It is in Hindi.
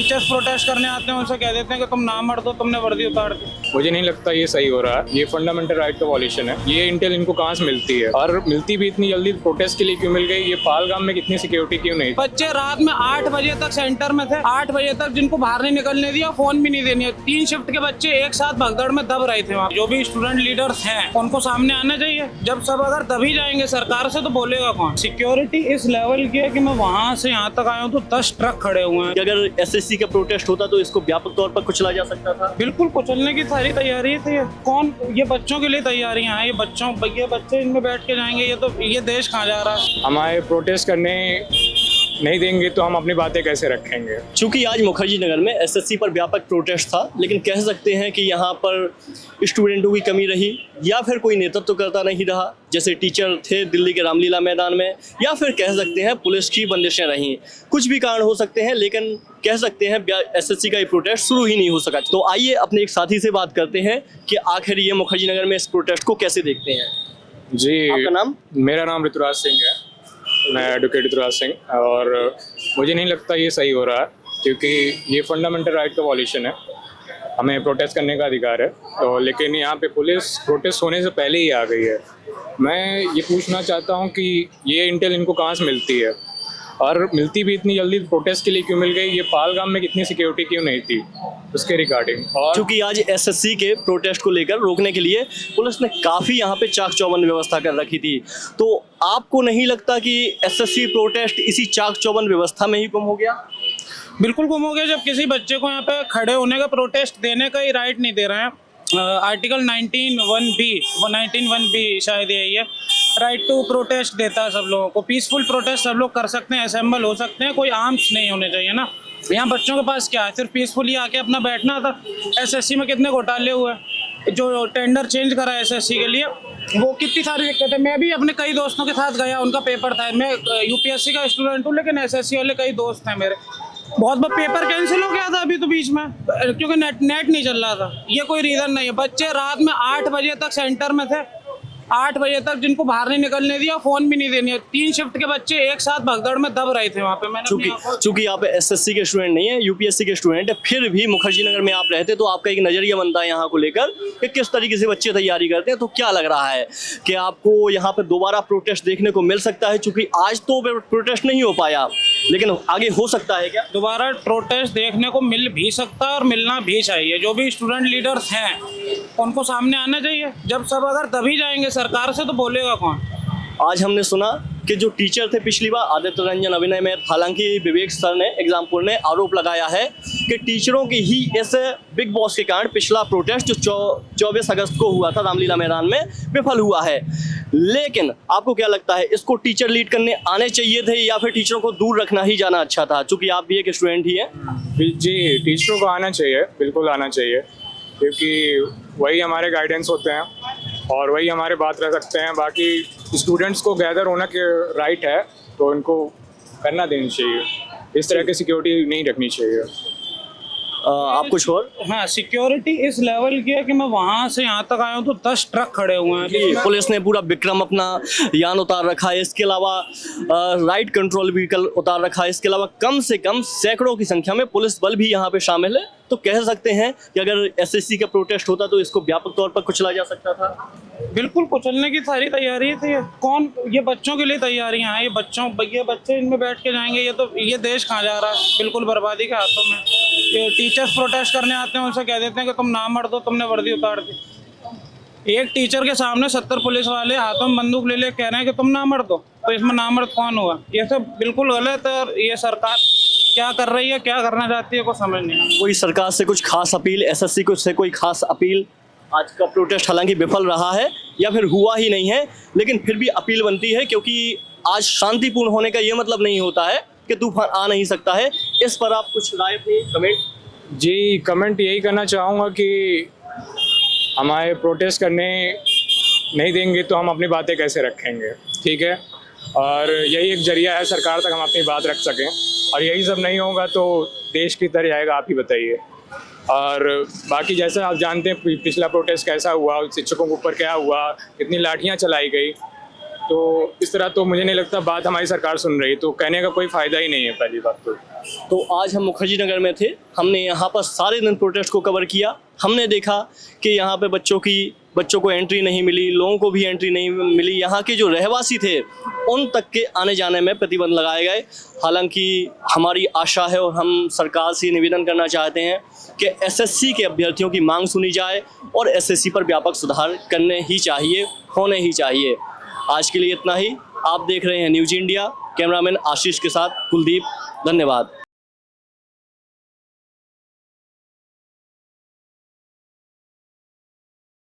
टीचर्स प्रोटेस्ट करने आते हैं उनसे कह देते हैं कि तुम ना मर दो, तुमने वर्दी उतार दी। मुझे नहीं लगता ये सही हो रहा है। ये फंडामेंटल राइट का वॉल्यूशन है। ये इंटेल इनको कहाँ से मिलती है, और मिलती भी इतनी जल्दी प्रोटेस्ट के लिए क्यों मिल गई? ये पहलगाम में कितनी सिक्योरिटी क्यों नहीं? बच्चे रात में 8 बजे तक सेंटर में थे, 8 बजे तक जिनको बाहर नहीं निकलने दिया, फोन भी नहीं देनी है। 3 शिफ्ट के बच्चे एक साथ भगदड़ में दब रहे थे वहाँ। जो भी स्टूडेंट लीडर्स हैं उनको सामने आना चाहिए। जब सब अगर दबी जाएंगे सरकार से तो बोलेगा कौन? सिक्योरिटी इस लेवल की है कि मैं वहाँ से यहाँ तक आया हूँ तो 10 ट्रक खड़े हुए हैं। अगर एसएससी का प्रोटेस्ट होता तो इसको व्यापक तौर पर कुचला जा सकता था। बिल्कुल कुचलने की सारी तैयारी थी। कौन? ये बच्चों के लिए तैयारियां हैं। ये बच्चे इनमें बैठ के जाएंगे। ये देश कहाँ जा रहा है? हमारे प्रोटेस्ट करने नहीं देंगे तो हम अपनी बातें कैसे रखेंगे? चूंकि आज मुखर्जी नगर में एसएससी पर व्यापक प्रोटेस्ट था, लेकिन कह सकते हैं कि यहाँ पर स्टूडेंटों की कमी रही या फिर कोई नेतृत्व करता नहीं रहा, जैसे टीचर थे दिल्ली के रामलीला मैदान में, या फिर कह सकते हैं पुलिस की बंदिशें रहीं। कुछ भी कारण हो सकते हैं, लेकिन कह सकते हैं एसएससी का ये प्रोटेस्ट शुरू ही नहीं हो सका। तो आइए अपने एक साथी से बात करते हैं कि आखिर ये मुखर्जी नगर में इस प्रोटेस्ट को कैसे देखते हैं। जी, आपका नाम? मेरा नाम ऋतुराज सिंह है। मैं एडवोकेट ऋतुराज सिंह, और मुझे नहीं लगता ये सही हो रहा है, क्योंकि ये फंडामेंटल राइट का वॉल्यूशन है। हमें प्रोटेस्ट करने का अधिकार है, तो लेकिन यहाँ पे पुलिस प्रोटेस्ट होने से पहले ही आ गई है। मैं ये पूछना चाहता हूँ कि ये इंटेल इनको कहाँ से मिलती है, और मिलती भी इतनी जल्दी प्रोटेस्ट के लिए क्यों मिल गई? ये पहलगाम में कितनी सिक्योरिटी क्यों नहीं थी उसके रिगार्डिंग? और क्योंकि आज एसएससी के प्रोटेस्ट को लेकर रोकने के लिए पुलिस ने काफ़ी यहाँ पे चाक चौबंद व्यवस्था कर रखी थी। तो आपको नहीं लगता कि एसएससी प्रोटेस्ट इसी चाक चौबंद व्यवस्था में ही गुम हो गया? बिल्कुल गुम हो गया। जब किसी बच्चे को यहाँ पे खड़े होने का, प्रोटेस्ट देने का ही राइट नहीं दे रहे हैं। आर्टिकल 19(1)(b) शायद यही है, राइट टू प्रोटेस्ट देता है सब लोगों को। पीसफुल प्रोटेस्ट सब लोग कर सकते हैं, असेंबल हो सकते हैं, कोई आर्म्स नहीं होने चाहिए ना। यहाँ बच्चों के पास क्या है? सिर्फ पीसफुली आके अपना बैठना था। एसएससी में कितने घोटाले हुए, जो टेंडर चेंज करा एसएससी के लिए, वो कितनी सारी दिक्कतें। मैं भी अपने कई दोस्तों के साथ गया, उनका पेपर था। मैं यूपीएससी का स्टूडेंट हूँ, लेकिन एसएससी वाले कई दोस्त हैं मेरे। बहुत बार पेपर कैंसिल हो गया था अभी तो बीच में, क्योंकि नेट नहीं चल रहा था। ये कोई रीज़न नहीं है। बच्चे रात में 8 बजे तक सेंटर में थे, 8 बजे तक जिनको बाहर नहीं निकलने दिया, फोन भी नहीं देनी है। 3 शिफ्ट के बच्चे एक साथ भगदड़ में दब रहे थे वहाँ पे। मैंने चूंकि आप एसएससी के स्टूडेंट नहीं है, यूपीएससी के स्टूडेंट है, फिर भी मुखर्जी नगर में आप रहते तो आपका एक नजरिया बनता है यहाँ को लेकर कि किस तरीके से बच्चे तैयारी करते हैं। तो क्या लग रहा है कि आपको यहाँ पे दोबारा प्रोटेस्ट देखने को मिल सकता है? चूंकि आज तो प्रोटेस्ट नहीं हो पाया, लेकिन आगे हो सकता है क्या? दोबारा प्रोटेस्ट देखने को मिल भी सकता है और मिलना भी चाहिए। जो भी स्टूडेंट लीडर्स हैं उनको सामने आना चाहिए। जब सब अगर दबी जाएंगे सरकार से तो बोलेगा कौन? आज हमने सुना कि जो टीचर थे पिछली बार आदित्य रंजन अभिनय में, हालांकि विवेक सर ने एग्जाम्पल ने आरोप लगाया है कि टीचरों की ही इस बिग बॉस के कारण पिछला प्रोटेस्ट जो 24 अगस्त को हुआ था रामलीला मैदान में, विफल हुआ है। लेकिन आपको क्या लगता है, इसको टीचर लीड करने आने चाहिए थे या फिर टीचरों को दूर रखना ही जाना अच्छा था? चूंकि आप भी एक स्टूडेंट ही हैं। जी, टीचरों को आना चाहिए, बिल्कुल आना चाहिए, क्योंकि वही हमारे गाइडेंस होते हैं और वही हमारे बात रख सकते हैं। बाकी स्टूडेंट्स को गैदर होना के राइट है, तो उनको करना देनी चाहिए। इस तरह की सिक्योरिटी नहीं रखनी चाहिए। आप कुछ और? हाँ, सिक्योरिटी इस लेवल की है कि मैं वहाँ से यहाँ तक आया हूँ तो 10 ट्रक खड़े हुए हैं। पुलिस ने पूरा विक्रम अपना यान उतार रखा है, इसके अलावा राइट कंट्रोल व्हीकल उतार रखा है, इसके अलावा कम से कम सैकड़ों की संख्या में पुलिस बल भी यहाँ पे शामिल है। तो कह सकते हैं कि अगर एसएससी का प्रोटेस्ट होता तो इसको व्यापक तौर पर कुचला जा सकता था। बिल्कुल कुचलने की सारी तैयारी थी। कौन? ये बच्चों के लिए तैयारियां हैं। ये बच्चे इनमें बैठ के जाएंगे। ये देश कहाँ जा रहा है? बिल्कुल बर्बादी के हाथों में। ये टीचर्स प्रोटेस्ट करने आते हैं, उनसे कह देते हैं कि तुम ना मर दो, तुमने वर्दी उतार दी। एक टीचर के सामने 70 पुलिस वाले हाथों में बंदूक ले कह रहे हैं कि तुम ना मर दो, तो इसमें नामर्द कौन हुआ? ये सब बिल्कुल गलत है। और ये सरकार क्या कर रही है, क्या करना चाहती है, को समझ नहीं आता। कोई सरकार से कुछ खास अपील, एसएससी से कोई खास अपील? आज का प्रोटेस्ट हालांकि विफल रहा है या फिर हुआ ही नहीं है, लेकिन फिर भी अपील बनती है, क्योंकि आज शांतिपूर्ण होने का ये मतलब नहीं होता है कि तूफान आ नहीं सकता है। इस पर आप कुछ राय अपनी कमेंट? जी, कमेंट यही करना चाहूँगा कि हमारे प्रोटेस्ट करने नहीं देंगे तो हम अपनी बातें कैसे रखेंगे, ठीक है? और यही एक जरिया है सरकार तक हम अपनी बात रख सकें। और यही सब नहीं होगा तो देश की तरह जाएगा, आप ही बताइए। और बाकी जैसे आप जानते हैं पिछला प्रोटेस्ट कैसा हुआ, शिक्षकों के ऊपर क्या हुआ, कितनी लाठियां चलाई गई, तो इस तरह तो मुझे नहीं लगता बात हमारी सरकार सुन रही, तो कहने का कोई फ़ायदा ही नहीं है पहली बात तो। आज हम मुखर्जी नगर में थे, हमने यहाँ पर सारे दिन प्रोटेस्ट को कवर किया। हमने देखा कि यहाँ पे बच्चों को एंट्री नहीं मिली, लोगों को भी एंट्री नहीं मिली। यहाँ के जो रहवासी थे उन तक के आने जाने में प्रतिबंध लगाए गए। हालांकि हमारी आशा है और हम सरकार से निवेदन करना चाहते हैं कि एसएससी के अभ्यर्थियों की मांग सुनी जाए और एसएससी पर व्यापक सुधार करने ही चाहिए, होने ही चाहिए। आज के लिए इतना ही। आप देख रहे हैं न्यूज़ इंडिया, कैमरामैन आशीष के साथ कुलदीप। धन्यवाद।